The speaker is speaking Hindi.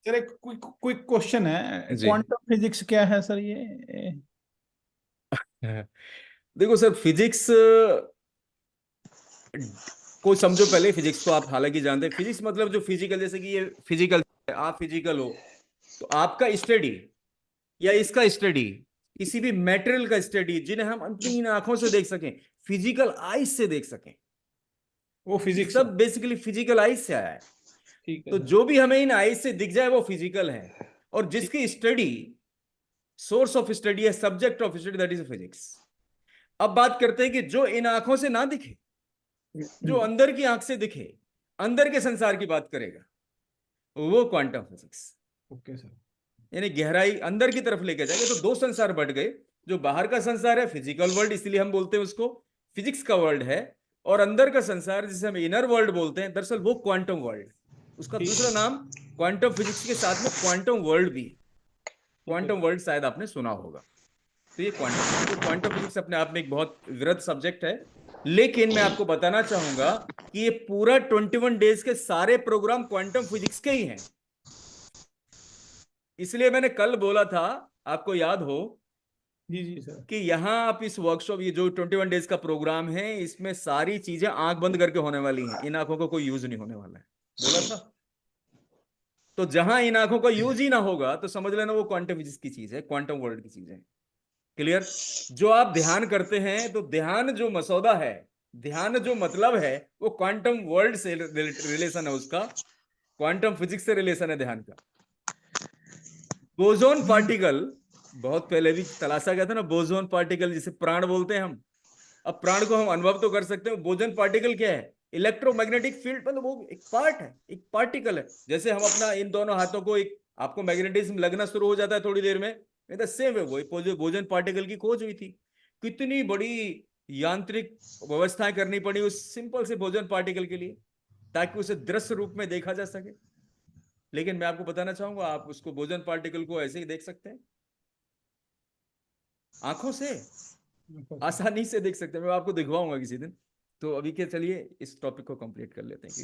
सर एक क्विक क्विक क्वेश्चन है, जी। क्वांटम फिजिक्स क्या है सर ये? देखो सर, फिजिक्स को समझो पहले। फिजिक्स को आप हालांकि जानते हैं, फिजिक्स मतलब जो फिजिकल, जैसे कि ये फिजिकल है, आप फिजिकल हो, तो आपका स्टडी या इसका स्टडी, किसी भी मेटेरियल का स्टडी जिन्हें हम अपनी इन आंखों से देख सकें, फिजिकल आइज से देख सकें, वो ये फिजिक्स है। सब बेसिकली फिजिकल आइज से आया है। ठीक है तो सर। जो भी हमें इन आइज से दिख जाए वो फिजिकल है, और ठीक। जिसकी स्टडी, सोर्स ऑफ स्टडी है, subject of study, that is physics. अब बात करते हैं कि जो इन आंखों से ना दिखे, जो अंदर की आंख से दिखे, अंदर के संसार की बात करेगा, वो क्वांटम फिजिक्स। Okay sir. यानी गहराई अंदर की तरफ लेके जाएगा। तो दो संसार बढ़ गए। जो बाहर का संसार है फिजिकल वर्ल्ड, इसलिए हम बोलते हैं उसको फिजिक्स का वर्ल्ड है, और अंदर का संसार जिसे हम इनर वर्ल्ड बोलते हैं, दरअसल वो क्वांटम वर्ल्ड। उसका ठीक दूसरा है। नाम क्वांटम फिजिक्स के साथ में क्वांटम वर्ल्ड भी है। ठीक है। क्वांटम वर्ल्ड शायद आपने सुना होगा। तो ये क्वांटम फिजिक्स, तो क्वांटम फिजिक्स अपने आप में एक बहुत वृहद सब्जेक्ट है। लेकिन मैं आपको बताना चाहूंगा कि ये पूरा 21 डेज के सारे प्रोग्राम क्वांटम फिजिक्स के ही हैं। इसलिए मैंने कल बोला था, आपको याद हो, जी जी सर। कि यहां आप इस वर्कशॉप, ये जो 21 डेज का प्रोग्राम है, इसमें सारी चीजें आंख बंद करके होने वाली हैं। इन आंखों का कोई यूज नहीं होने वाला है, बोला था। तो जहां इन आंखों का यूज ही ना होगा तो समझ लेना वो क्वांटम फिजिक्स की चीज है, क्वांटम वर्ल्ड की चीज है। क्लियर? जो आप ध्यान करते हैं, तो ध्यान जो मसौदा है, ध्यान जो मतलब है, वो क्वांटम वर्ल्ड से रिलेशन है उसका, क्वांटम फिजिक्स से रिलेशन है ध्यान का। बोजोन पार्टिकल, बहुत पहले भी तलाशा गया था ना, बोजोन पार्टिकल जिसे प्राण बोलते हैं हम। अब प्राण को हम अनुभव तो कर सकते हैं, बोजोन पार्टिकल क्या है? इलेक्ट्रोमैग्नेटिक फील्ड, मतलब वो एक पार्ट है, एक पार्टिकल है। जैसे हम अपना इन दोनों हाथों को, एक आपको मैग्नेटिज्म लगना शुरू हो जाता है थोड़ी देर में, सेम है। वो बोजोन पार्टिकल की खोज हुई थी। कितनी बड़ी यांत्रिक व्यवस्थाएं करनी पड़ी उस सिंपल से बोजोन पार्टिकल के लिए, ताकि उसे दृश्य रूप में देखा जा सके। लेकिन मैं आपको बताना चाहूंगा, आप उसको बोजोन पार्टिकल को ऐसे ही देख सकते हैं, आंखों से ओके सर। आसानी से देख सकते हैं। मैं आपको दिखवाऊंगा किसी दिन। तो अभी के चलिए इस टॉपिक को कंप्लीट कर लेते हैं।